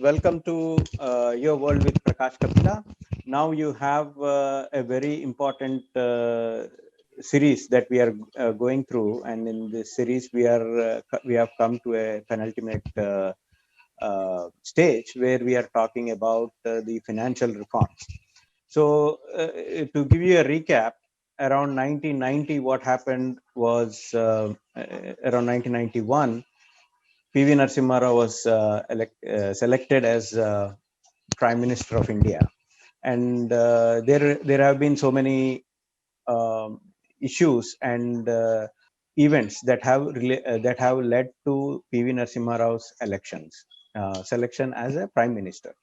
welcome to Your World with Prakash Kapila. Now you have a very important series that we are going through, and in this series we have come to a penultimate stage where we are talking about the financial reforms. So, to give you a recap, around 1990, what happened was around 1991. PV Narasimha Rao was selected as Prime Minister of India, and there have been so many um, issues and events that have led to PV Narasimha Rao's selection as a Prime Minister.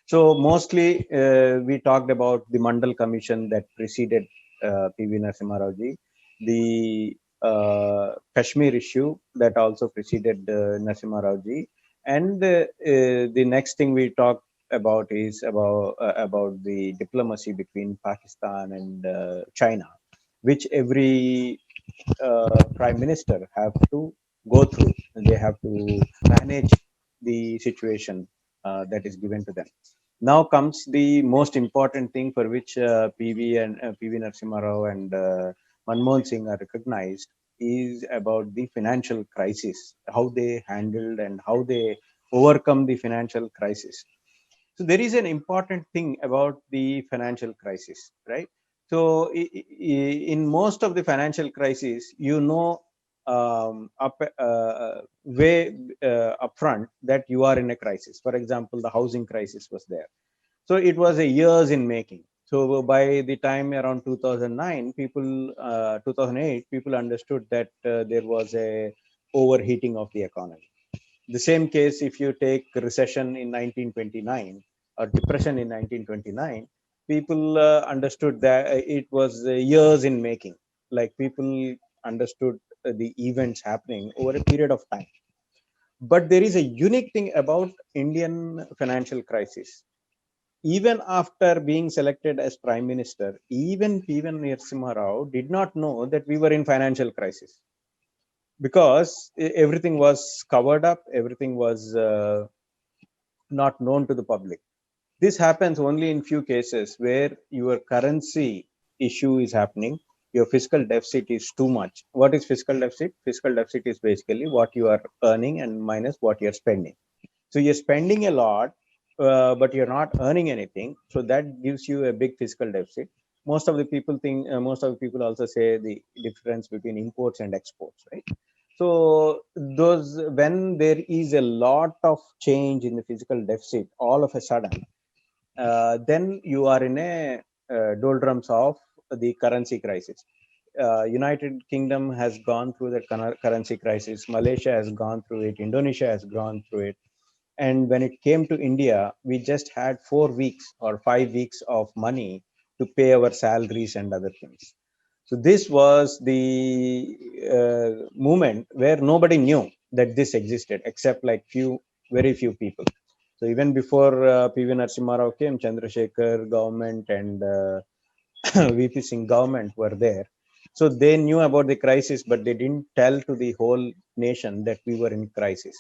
So mostly we talked about the Mandal Commission that preceded PV Narasimha Rao ji, the Kashmir issue that also preceded Narasimha Rao ji, and the next thing we talked about is about the diplomacy between Pakistan and China, which every prime minister have to go through. They have to manage the situation that is given to them. Now comes the most important thing for which PV Narasimha Rao and Manmohan Singh are recognized is about the financial crisis, how they handled and how they overcome the financial crisis. So there is an important thing about the financial crisis, right? So in most of the financial crises, way upfront that you are in a crisis. For example, the housing crisis was there. So it was a years in making. So by the time around 2009, 2008, people understood that there was a overheating of the economy. The same case if you take recession in 1929 or depression in 1929, people understood that it was years in making. Like people understood the events happening over a period of time. But there is a unique thing about Indian financial crisis. Even after being selected as prime minister, even P.V. Narasimha Rao did not know that we were in financial crisis, because everything was covered up, everything was not known to the public. This happens only in few cases where your currency issue is happening, your fiscal deficit is too much. What is fiscal deficit? Fiscal deficit is basically what you are earning and minus what you're spending. So you're spending a lot, but you're not earning anything. So that gives you a big fiscal deficit. Most of the people also say the difference between imports and exports, right? So those when there is a lot of change in the physical deficit, all of a sudden, then you are in a doldrums of the currency crisis. United Kingdom has gone through the currency crisis. Malaysia has gone through it. Indonesia has gone through it. And when it came to India, we just had 4 weeks or 5 weeks of money to pay our salaries and other things. So this was the moment where nobody knew that this existed except like very few people. So even before PV Narasimha Rao came, Chandrasekhar government and VP Singh government were there. So they knew about the crisis, but they didn't tell to the whole nation that we were in crisis.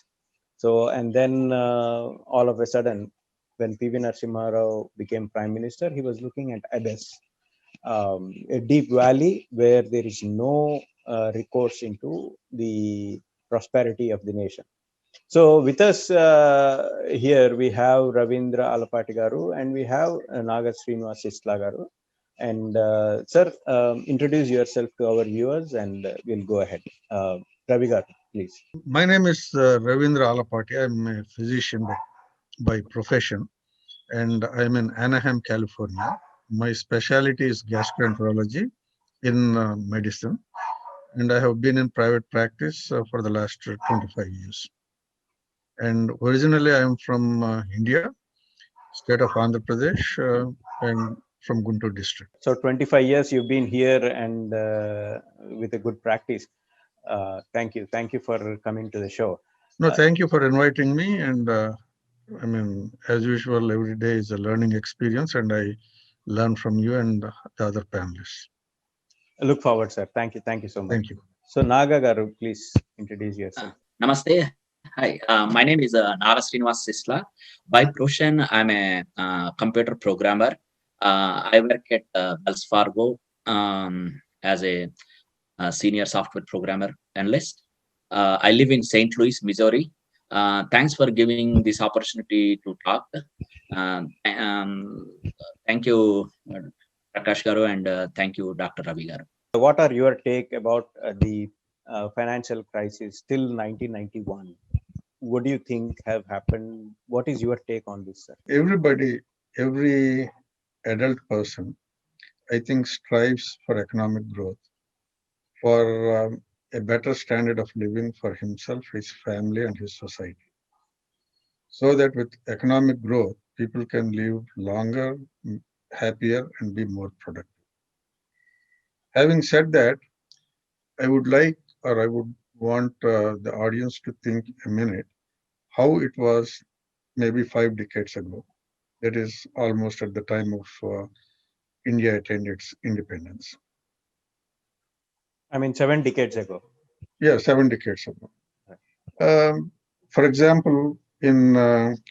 So, and then all of a sudden, when PV Narasimha Rao became prime minister, he was looking at abyss, a deep valley where there is no recourse into the prosperity of the nation. So with us here, we have Ravindra Alapati Garu and we have Naga Srinivas Sisla Garu. And sir, introduce yourself to our viewers and we'll go ahead. Ravi Garu, please. My name is Ravindra Alapati. I'm a physician by profession, and I'm in Anaheim, California. My specialty is gastroenterology in medicine, and I have been in private practice for the last 25 years. And originally, I'm from India, state of Andhra Pradesh, and from Guntur district. So 25 years you've been here and with a good practice. Thank you. Thank you for coming to the show. No, thank you for inviting me. And I mean, as usual, every day is a learning experience, and I learn from you and the other panelists. I look forward, sir. Thank you. Thank you so much. Thank you. So Naga Garu, please introduce yourself. Namaste. Hi, my name is Nala Srinivas Sisla. By profession, I'm a computer programmer. I work at Wells Fargo as a senior software programmer analyst. I live in St. Louis, Missouri. Thanks for giving this opportunity to talk. Thank you, Prakash Garu, and thank you, Dr. Ravi Garu. What are your take about the financial crisis till 1991? What do you think have happened? What is your take on this, sir? Everybody, every adult person, I think, strives for economic growth, for a better standard of living for himself, his family, and his society. So that with economic growth, people can live longer, happier, and be more productive. Having said that, I would like, or I would want the audience to think a minute how it was maybe 5 decades ago. That is almost at the time of India attained its independence. I mean, 7 decades ago. Yeah, 7 decades ago. For example, in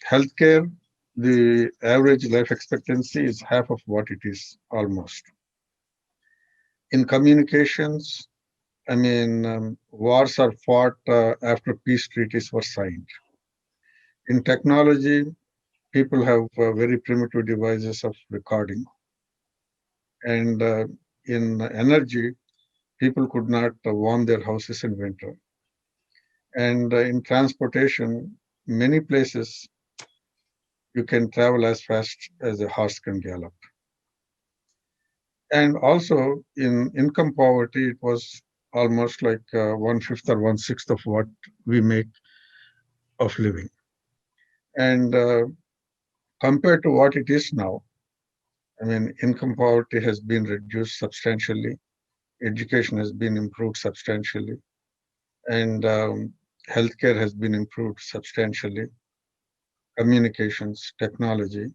healthcare, the average life expectancy is half of what it is almost. In communications, I mean, wars are fought after peace treaties were signed. In technology, people have very primitive devices of recording. And in energy, people could not warm their houses in winter. And in transportation, many places you can travel as fast as a horse can gallop. And also in income poverty, it was almost like 1/5 or 1/6 of what we make of living. And compared to what it is now, I mean, income poverty has been reduced substantially, education has been improved substantially, and healthcare has been improved substantially, communications, technology.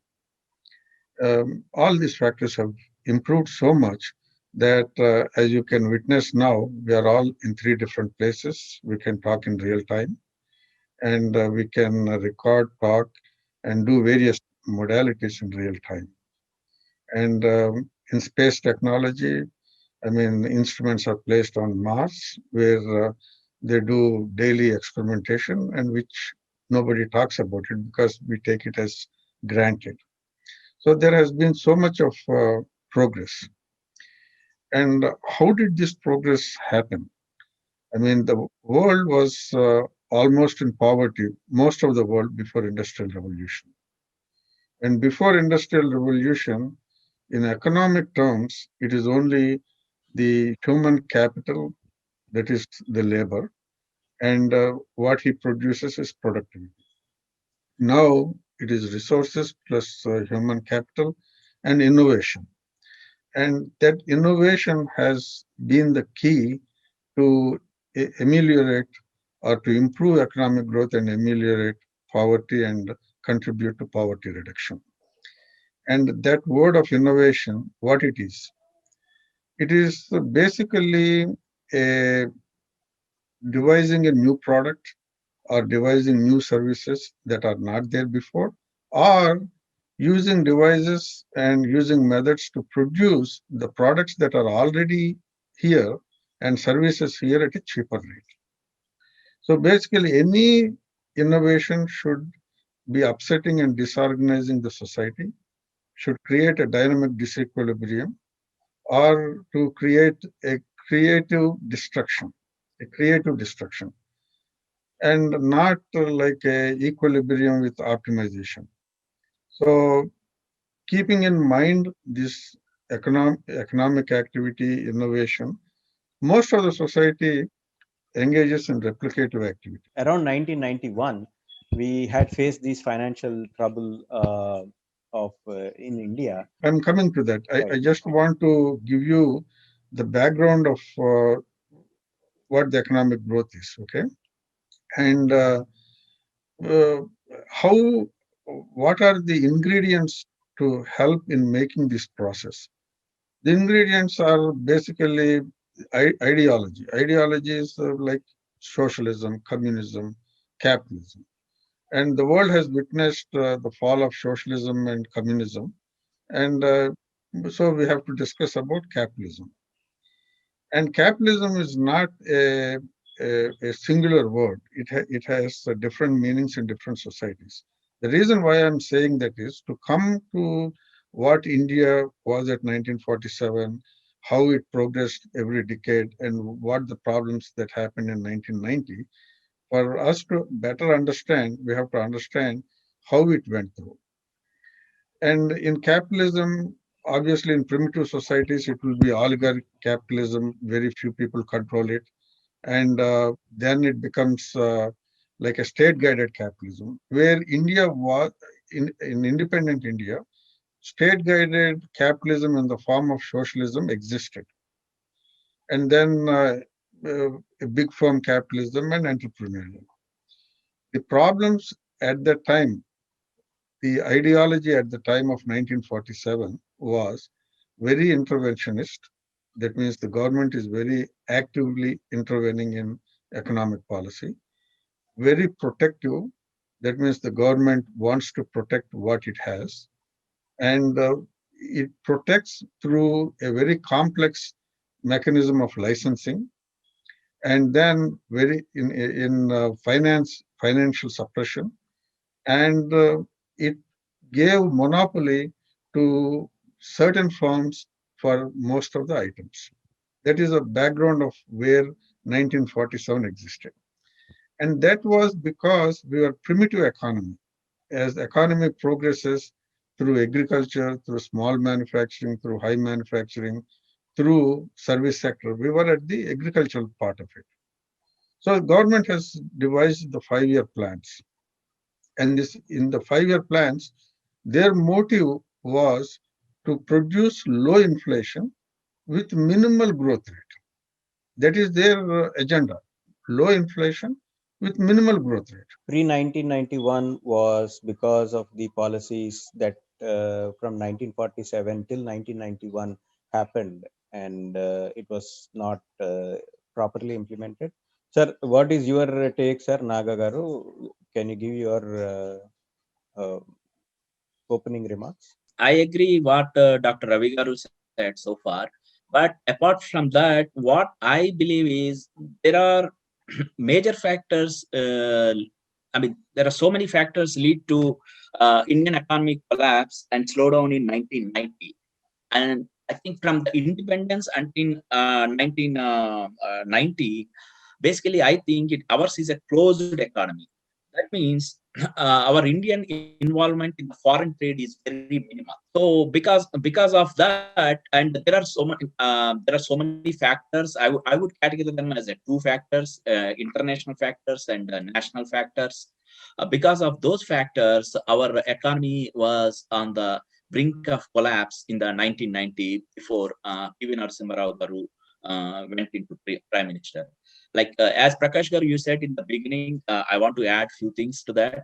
All these factors have improved so much that, as you can witness now, we are all in 3 different places. We can talk in real time, and we can record, talk, and do various modalities in real time. And in space technology, I mean, instruments are placed on Mars where they do daily experimentation and which nobody talks about it because we take it as granted. So there has been so much of progress. And how did this progress happen? I mean, the world was almost in poverty, most of the world before Industrial Revolution. And before Industrial Revolution, in economic terms, it is only the human capital, that is the labor, and what he produces is productivity. Now it is resources plus human capital and innovation. And that innovation has been the key to ameliorate or to improve economic growth and ameliorate poverty and contribute to poverty reduction. And that word of innovation, what it is? It is basically a devising a new product or devising new services that are not there before, or using devices and using methods to produce the products that are already here and services here at a cheaper rate. So basically, any innovation should be upsetting and disorganizing the society, should create a dynamic disequilibrium, or to create a creative destruction, a creative destruction, and not like a equilibrium with optimization. So keeping in mind this economic activity, innovation, most of the society engages in replicative activity. Around 1991, we had faced these financial trouble of in India. I'm coming to that. I Right. just want to give you the background of what the economic growth is, okay? And uh, how, what are the ingredients to help in making this process? The ingredients are basically ideology. Ideology is like socialism, communism, capitalism. And the world has witnessed the fall of socialism and communism. And so we have to discuss about capitalism. And capitalism is not a singular word. It has different meanings in different societies. The reason why I'm saying that is to come to what India was at 1947, how it progressed every decade, and what the problems that happened in 1990. For us to better understand, we have to understand how it went through. And in capitalism, obviously in primitive societies, it will be oligarch capitalism, very few people control it. And then it becomes like a state-guided capitalism, where India was, in independent India, state-guided capitalism in the form of socialism existed. And then a big firm capitalism and entrepreneurial. The problems at that time, the ideology at the time of 1947 was very interventionist. That means the government is very actively intervening in economic policy. Very protective. That means the government wants to protect what it has. And it protects through a very complex mechanism of licensing, and then very in financial suppression, and it gave monopoly to certain firms for most of the items. That is a background of where 1947 existed. And that was because we were primitive economy. As the economy progresses through agriculture, through small manufacturing, through high manufacturing, through service sector, we were at the agricultural part of it. So the government has devised the 5-year plans. And this in the 5-year plans, their motive was to produce low inflation with minimal growth rate. That is their agenda, low inflation with minimal growth rate. Pre-1991 was because of the policies that from 1947 till 1991 happened, and it was not properly implemented. Sir, what is your take, Sir Naga Garu? Can you give your opening remarks? I agree what Dr. Ravi Garu said so far. But apart from that, what I believe is there are major factors. I mean, there are so many factors lead to Indian economic collapse and slowdown in 1990. And I think from the independence until 1990, basically, I think ours is a closed economy. That means our Indian involvement in the foreign trade is very minimal. So because of that, and there are so many factors. I would categorize them as two factors: international factors and national factors. Because of those factors, our economy was on the brink of collapse in the 1990 before P.V. Narasimha Rao Garu went into prime minister. Like as Prakash Garu, you said in the beginning, I want to add few things to that.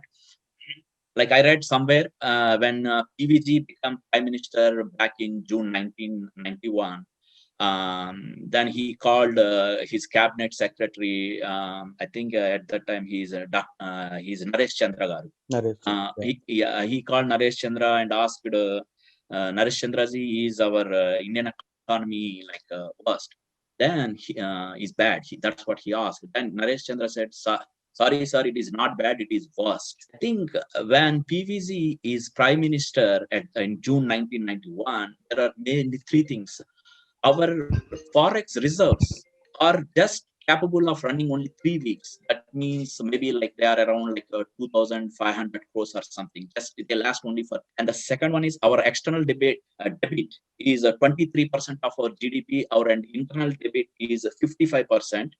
Like I read somewhere when PVG became prime minister back in June 1991. Then he called his cabinet secretary. I think at that time he's Naresh Chandra Garu. He called Naresh Chandra and asked Naresh Chandra ji, is our Indian economy like worst? Then is bad. That's what he asked. Then Naresh Chandra said, sorry, sir, it is not bad, it is worst. I think when PVG is prime minister in June 1991, there are mainly three things. Our forex reserves are just capable of running only 3 weeks. That means maybe like they are around like 2,500 crores or something. Just they last only for. And the second one is our external debit is 23% of our GDP. Our internal debit is 55%.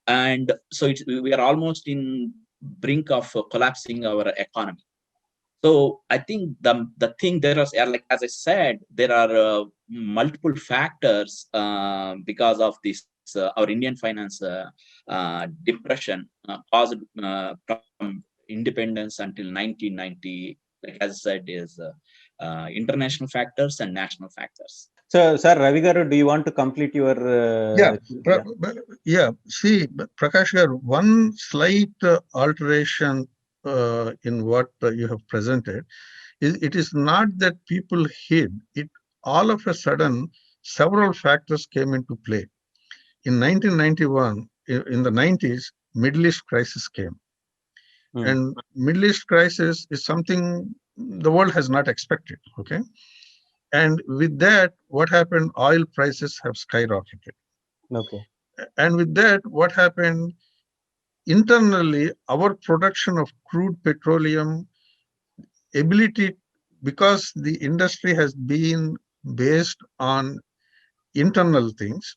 And so we are almost in brink of collapsing our economy. So I think the thing there is, like as I said, there are multiple factors because of this our Indian finance depression caused from independence until 1990. Like as I said, is international factors and national factors. So, sir, Ravi Garu, do you want to complete your? Yeah, yeah. See, Prakash Garu, one slight alteration in what you have presented is it is not that people hid it. All of a sudden, several factors came into play. In 1991, in the 90s, Middle East crisis came. And Middle East crisis is something the world has not expected. Okay. And with that, what happened? Oil prices have skyrocketed. Okay. And with that, what happened? Internally, our production of crude petroleum ability, because the industry has been based on internal things,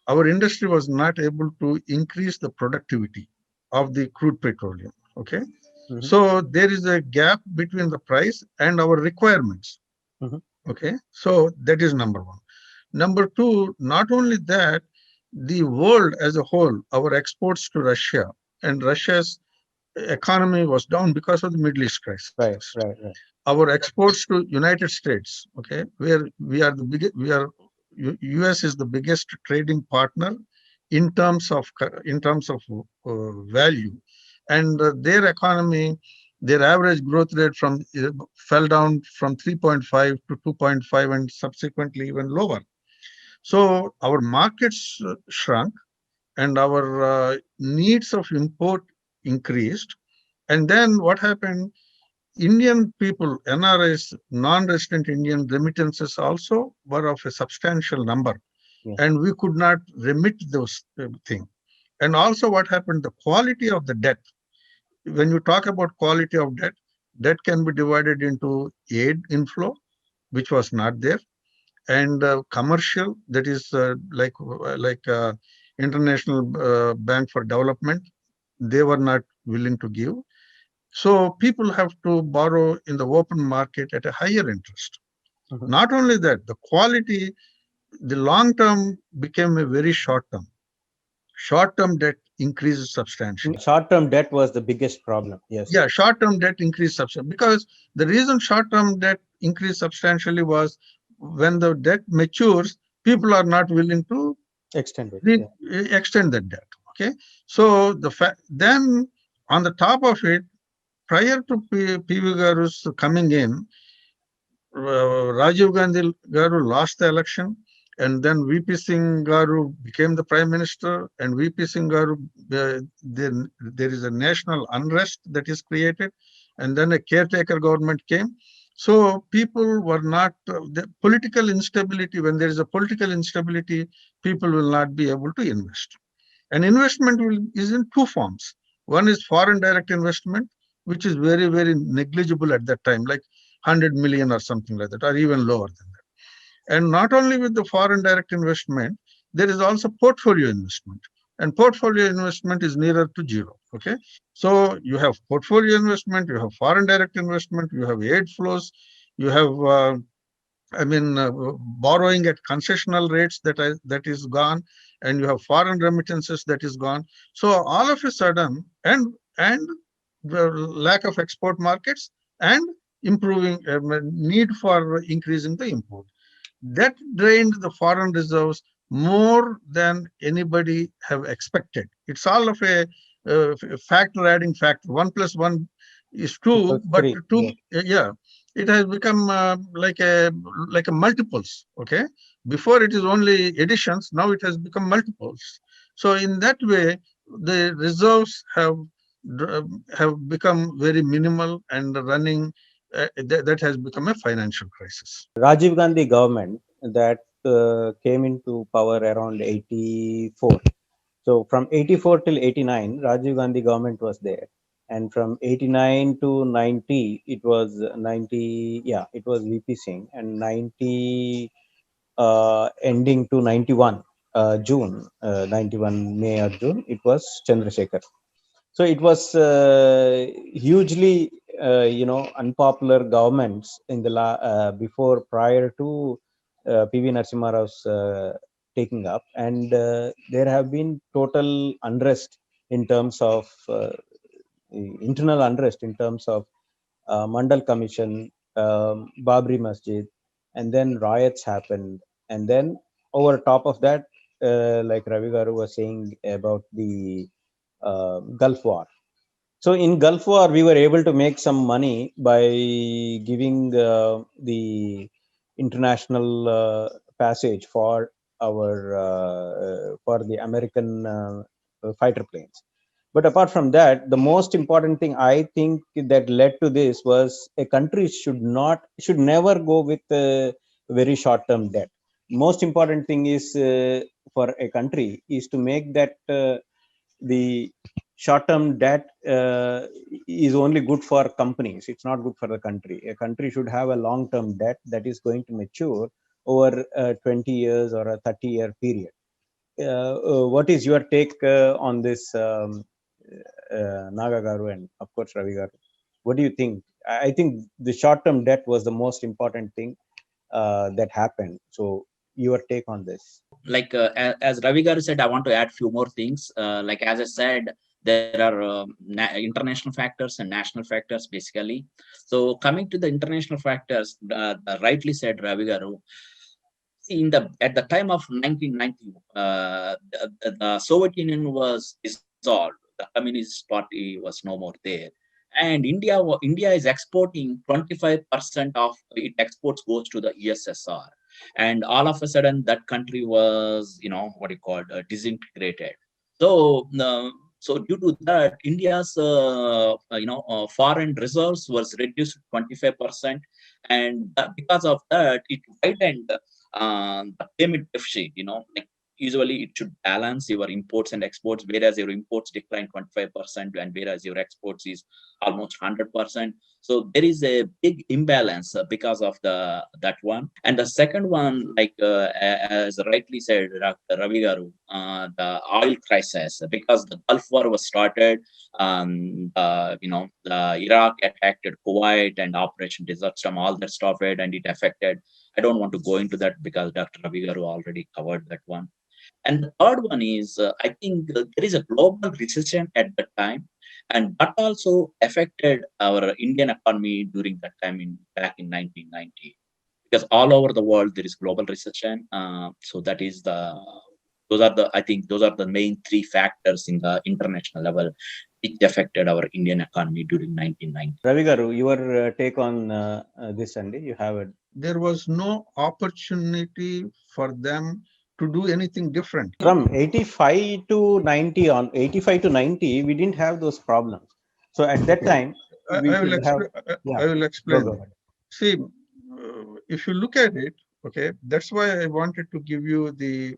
our industry was not able to increase the productivity of the crude petroleum. Okay. So there is a gap between the price and our requirements. Okay. So that is number one. Number two, not only that, the world as a whole, our exports to Russia and Russia's economy was down because of the Middle East crisis. Right. Our exports to United States, okay, where we are the biggest, US is the biggest trading partner in terms of value, and their economy, their average growth rate fell down from 3.5 to 2.5 and subsequently even lower. So our markets shrunk and our needs of import increased. And then what happened? Indian people, NRIs, non-resident Indian remittances also were of a substantial number. Yeah. And we could not remit those things. And also what happened? The quality of the debt. When you talk about quality of debt, debt can be divided into aid inflow, which was not there, and commercial, that is like International Bank for Development, they were not willing to give. So people have to borrow in the open market at a higher interest. Not only that, the quality, the long term became a very short term. Short term debt increases substantially. Short term debt was the biggest problem. Yes. Yeah, short term debt increased substantially because the reason short term debt increased substantially was when the debt matures, people are not willing to Extend it. extend that debt. Okay, so then on the top of it, prior to PV Garu's coming in, Rajiv Gandhi Garu lost the election, and then VP Singh Garu became the prime minister, and VP Singh Garu, then there is a national unrest that is created, and then a caretaker government came. So people were not, the political instability, when there is a political instability, people will not be able to invest. And investment is in two forms. One is foreign direct investment, which is very, very negligible at that time, like 100 million or something like that, or even lower than that. And not only with the foreign direct investment, there is also portfolio investment. And portfolio investment is nearer to zero. Okay. So you have portfolio investment, you have foreign direct investment, you have aid flows, you have borrowing at concessional rates that is gone, and you have foreign remittances that is gone. So all of a sudden, and the lack of export markets and improving need for increasing the import, that drained the foreign reserves more than anybody have expected. It's all of a factor adding factor. 1 + 1 is 2, but 2, yeah, it has become like a multiples. Okay, before it is only additions, now it has become multiples. So in that way, the reserves have become very minimal, and running that has become a financial crisis. Rajiv Gandhi government that came into power around 84. So from 84 till 89, Rajiv Gandhi government was there. And from 89 to 90, it was 90, yeah, it was VP Singh. And 90 ending to 91, June, 91 May or June, it was Chandrasekhar. So it was hugely, unpopular governments in the before, prior to PV Narasimha Rao's taking up, and there have been total unrest in terms of internal unrest in terms of Mandal Commission, Babri Masjid, and then riots happened. And then over top of that, like Ravi Garu was saying about the Gulf War. So in Gulf War, we were able to make some money by giving the international passage for our for the American fighter planes. But apart from that, the most important thing I think that led to this was a country should never go with very short term debt. Most important thing is for a country is to make that the short-term debt is only good for companies. It's not good for the country. A country should have a long-term debt that is going to mature over 20 years or a 30-year period. What is your take on this, Naga Garu, and of course Ravi Garu? What do you think? I think the short-term debt was the most important thing that happened. So your take on this? Like as Ravi Garu said, I want to add few more things. Like as I said, there are international factors and national factors basically. So coming to the international factors, rightly said Ravi Garu. See, at the time of 1990, the Soviet Union was dissolved. The Communist Party was no more there, and India is exporting 25% of its exports goes to the USSR, and all of a sudden that country was, what you call disintegrated. So so due to that, India's foreign reserves was reduced to 25%, and because of that, it widened the payment deficit. Like usually it should balance your imports and exports, whereas your imports decline 25%, and whereas your exports is almost 100%. So there is a big imbalance because of that one. And the second one, like as rightly said Dr. Ravi Garu, the oil crisis, because the Gulf War was started. The Iraq attacked Kuwait and Operation Desert Storm, all that started, and it affected. I don't want to go into that because Dr. Ravi Garu already covered that one. And the third one is, I think there is a global recession at that time, and that also affected our Indian economy during that time back in 1990. Because all over the world there is global recession. So that is I think those are the main three factors in the international level which affected our Indian economy during 1990. Ravi Garu, your take on this, Andy? You have it. There was no opportunity for them to do anything different. From 85 to 90 85 to 90, we didn't have those problems. So at that time, I will explain. See, if you look at it, okay, that's why I wanted to give you the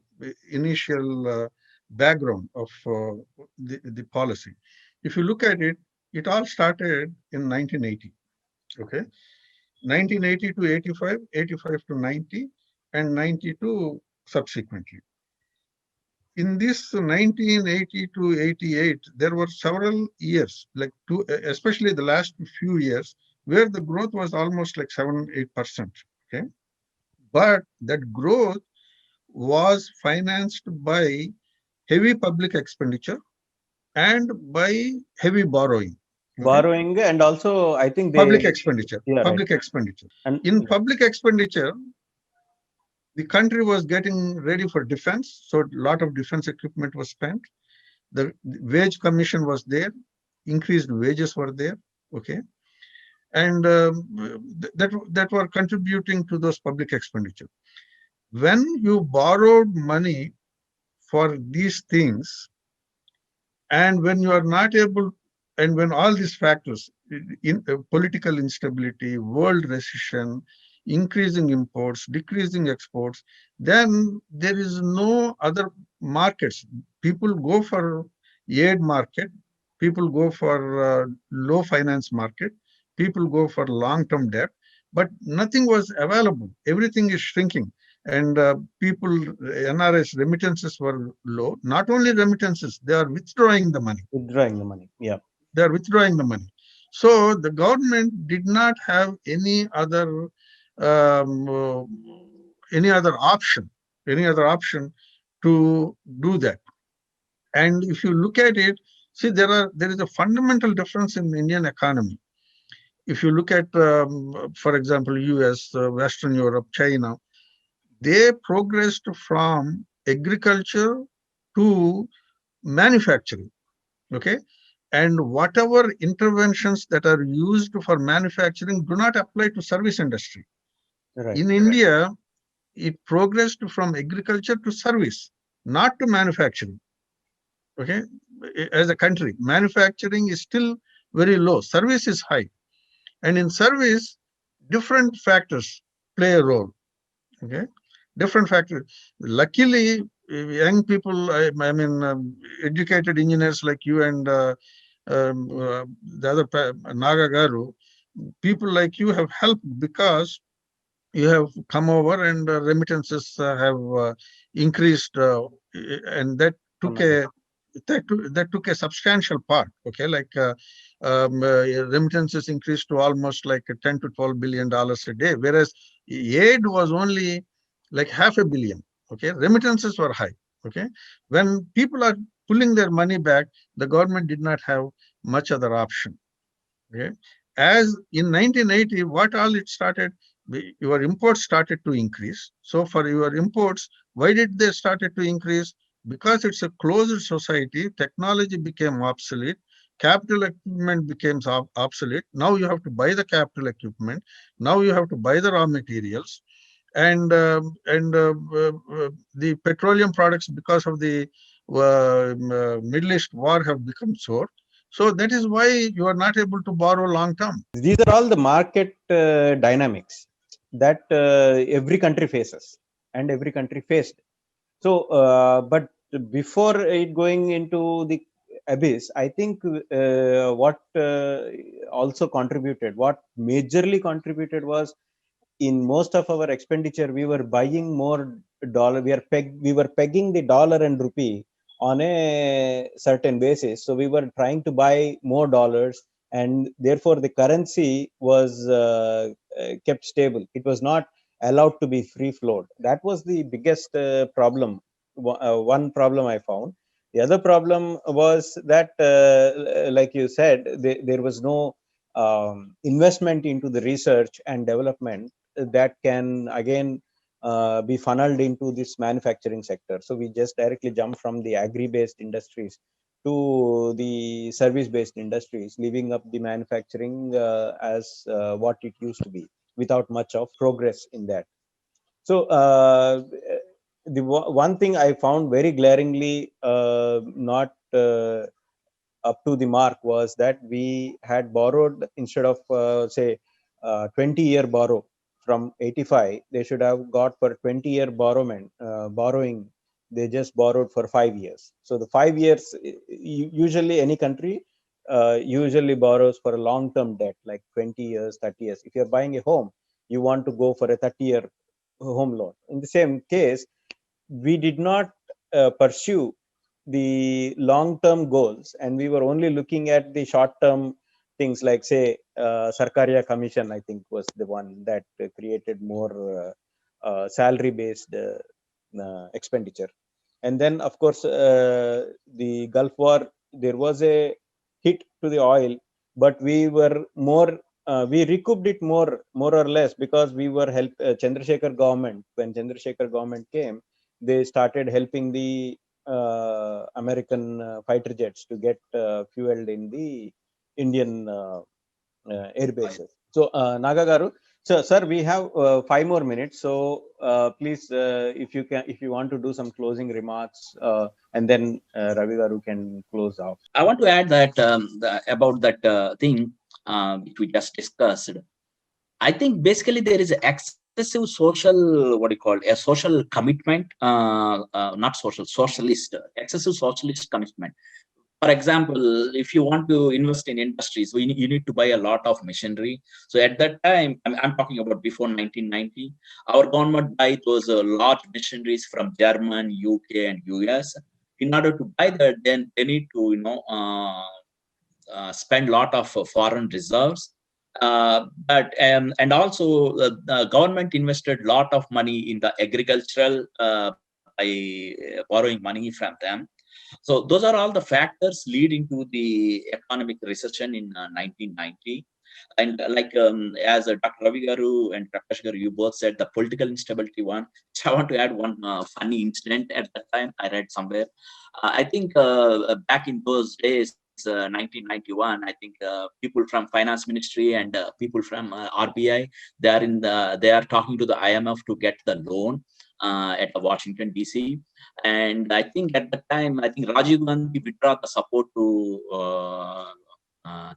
initial background of the policy. If you look at it, it all started in 1980, okay? 1980 to 85, 85 to 90, and 92 subsequently. In this 1980 to 88, there were several years, like especially the last few years, where the growth was almost like 7-8%. Okay, but that growth was financed by heavy public expenditure and by heavy borrowing. Okay? Borrowing, and also I think public expenditure. Yeah, public expenditure. And in public expenditure, the country was getting ready for defense, so a lot of defense equipment was spent. The wage commission was there, increased wages were there, okay, and that were contributing to those public expenditure. When you borrowed money for these things, and when you are not able, and when all these factors, political instability, world recession, increasing imports, decreasing exports, then there is no other markets. People go for aid market, people go for low finance market, people go for long-term debt, but nothing was available. Everything is shrinking. And NRS remittances were low. Not only remittances, they are withdrawing the money. Withdrawing the money, yeah. They are withdrawing the money. So the government did not have any other option to do that. And if you look at it, see, there is a fundamental difference in the Indian economy. If you look at, for example, US, Western Europe, China, they progressed from agriculture to manufacturing. Okay. And whatever interventions that are used for manufacturing do not apply to service industry. Right. In India, it progressed from agriculture to service, not to manufacturing. Okay. As a country, manufacturing is still very low. Service is high. And in service, different factors play a role. Okay. Different factors. Luckily, young people, I mean, educated engineers like you and the other Naga Garu, people like you have helped because you have come over and remittances have increased, and that took Tremendous. a that took a substantial part. Okay, like remittances increased to almost like 10 to 12 billion dollars a day, whereas aid was only like half a billion. Okay, remittances were high. Okay, when people are pulling their money back, the government did not have much other option. Okay, as in 1980, what all it started, your imports started to increase. So for your imports, why did they started to increase? Because it's a closed society, technology became obsolete, capital equipment became obsolete. Now you have to buy the capital equipment. Now you have to buy the raw materials, and the petroleum products, because of the Middle East war, have become short. So that is why you are not able to borrow long term. These are all the market dynamics that every country faces and every country faced. So, but before it going into the abyss, I think what also contributed, what majorly contributed was in most of our expenditure, we were buying more dollar. We were pegging the dollar and rupee on a certain basis. So we were trying to buy more dollars, and therefore the currency was kept stable. It was not allowed to be free flowed. That was the biggest problem. One problem I found. The other problem was that, like you said, there was no investment into the research and development that can again be funneled into this manufacturing sector. So we just directly jump from the agri-based industries to the service-based industries, leaving up the manufacturing as what it used to be, without much of progress in that. So the one thing I found very glaringly not up to the mark was that we had borrowed, instead of say 20-year borrow from 85, they should have got for 20-year borrowing. They just borrowed for 5 years. So the 5 years, usually any country usually borrows for a long-term debt, like 20 years, 30 years. If you're buying a home, you want to go for a 30-year home loan. In the same case, we did not pursue the long term goals, and we were only looking at the short term things, like say Sarkaria Commission, I think, was the one that created more salary based expenditure. And then of course the Gulf War, there was a hit to the oil, but we were more we recouped it more or less, because we were help Chandrasekhar government. When Chandrasekhar government came, they started helping the American fighter jets to get fueled in the Indian air bases. So, Nagagaru, so sir, we have 5 more minutes. So, please, if you want to do some closing remarks, and then Ravi Garu can close off. I want to add that about that thing which we just discussed. I think basically there is excessive social, what do you call it, a social commitment, not social, socialist, excessive socialist commitment. For example, if you want to invest in industries, you need to buy a lot of machinery. So at that time, I'm talking about before 1990, our government buy those large machineries from German, UK, and US. In order to buy that, then they need to, spend a lot of foreign reserves. And also the government invested a lot of money in the agricultural by borrowing money from them. So those are all the factors leading to the economic recession in 1990. And as Dr. Ravi Garu and Prakash Garu, you both said the political instability one. So I want to add one funny incident at that time I read somewhere. I think back in those days, 1991, I think people from finance ministry and people from RBI, they are talking to the IMF to get the loan at Washington DC. And I think at the time, I think Rajiv Gandhi withdraw the support to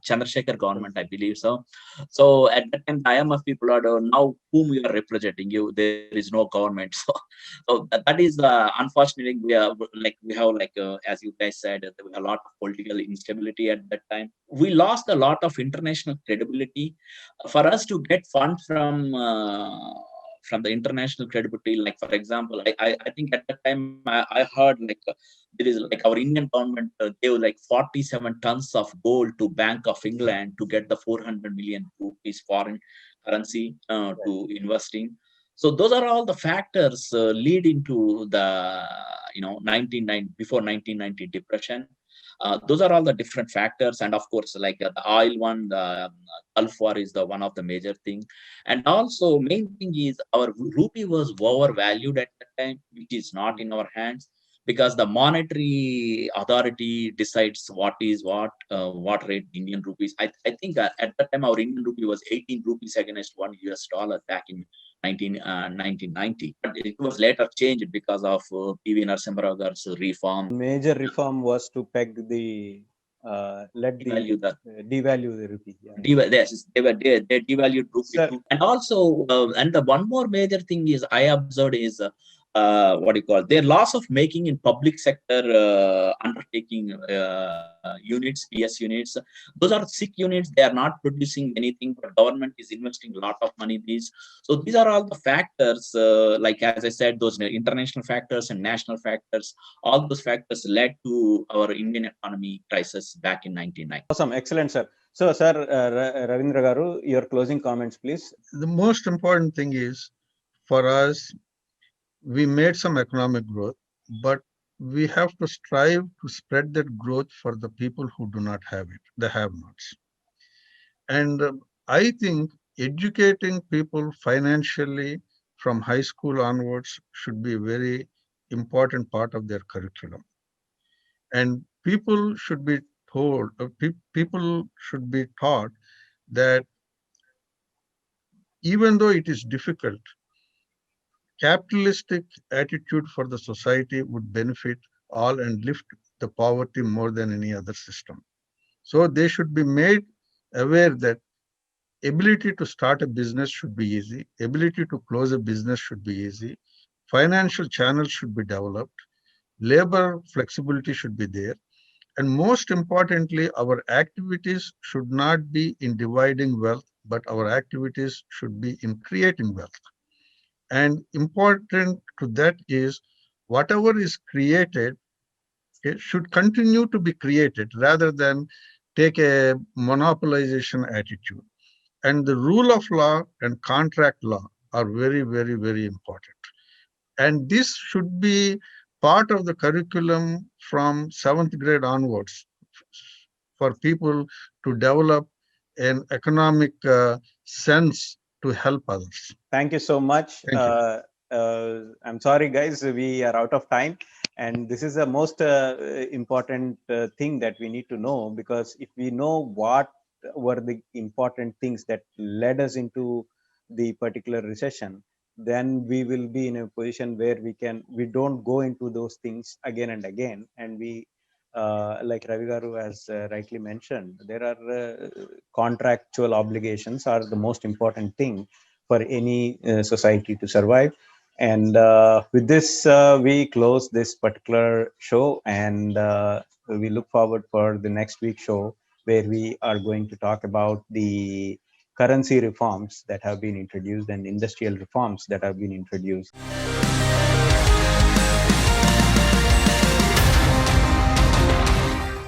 Chandrasekhar government, I believe so. So at that time, the IMF people are now whom you are representing. You there is no government. So that is unfortunately we have as you guys said, there was a lot of political instability at that time. We lost a lot of international credibility. For us to get funds from the international credibility, like for example, I think at that time I heard there is our Indian government gave 47 tons of gold to Bank of England to get the 400 million rupees foreign currency to investing. So those are all the factors leading to the 1990 before 1990 depression. Those are all the different factors, and of course, the oil one, the Gulf War is the one of the major thing, and also main thing is our rupee was overvalued at the time, which is not in our hands because the monetary authority decides what rate Indian rupees. I think at that time our Indian rupee was 18 rupees against $1 back in 1990. But it was later changed because of P.V. Narasimha Rao Garu's reform. Major reform was to peg the devalue the rupee. Yeah. Yes, they devalued rupee Sir. too. And also, and the one more major thing is I observed is what do you call their loss of making in public sector undertaking units, PS units. Those are sick units. They are not producing anything, but government is investing a lot of money in these. So these are all the factors, as I said, those international factors and national factors. All those factors led to our Indian economy crisis back in 1990. Awesome, excellent, sir. So, sir, Ravindra Garu, your closing comments, please. The most important thing is for us, we made some economic growth, but we have to strive to spread that growth for the people who do not have it, the have-nots. And I think educating people financially from high school onwards should be a very important part of their curriculum. And people should be told, people should be taught that even though it is difficult, capitalistic attitude for the society would benefit all and lift the poverty more than any other system. So they should be made aware that ability to start a business should be easy, ability to close a business should be easy, financial channels should be developed, labor flexibility should be there, and most importantly, our activities should not be in dividing wealth, but our activities should be in creating wealth. And important to that is whatever is created, it should continue to be created rather than take a monopolization attitude. And the rule of law and contract law are very, very, very important. And this should be part of the curriculum from 7th grade onwards for people to develop an economic sense to help others. Thank you so much. Thank you. I'm sorry, guys, we are out of time. And this is the most important thing that we need to know, because if we know what were the important things that led us into the particular recession, then we will be in a position where we don't go into those things again and again. And we, like Ravi Garu has rightly mentioned, there are contractual obligations are the most important thing for any society to survive. And with this, we close this particular show, and we look forward for the next week's show, where we are going to talk about the currency reforms that have been introduced and industrial reforms that have been introduced.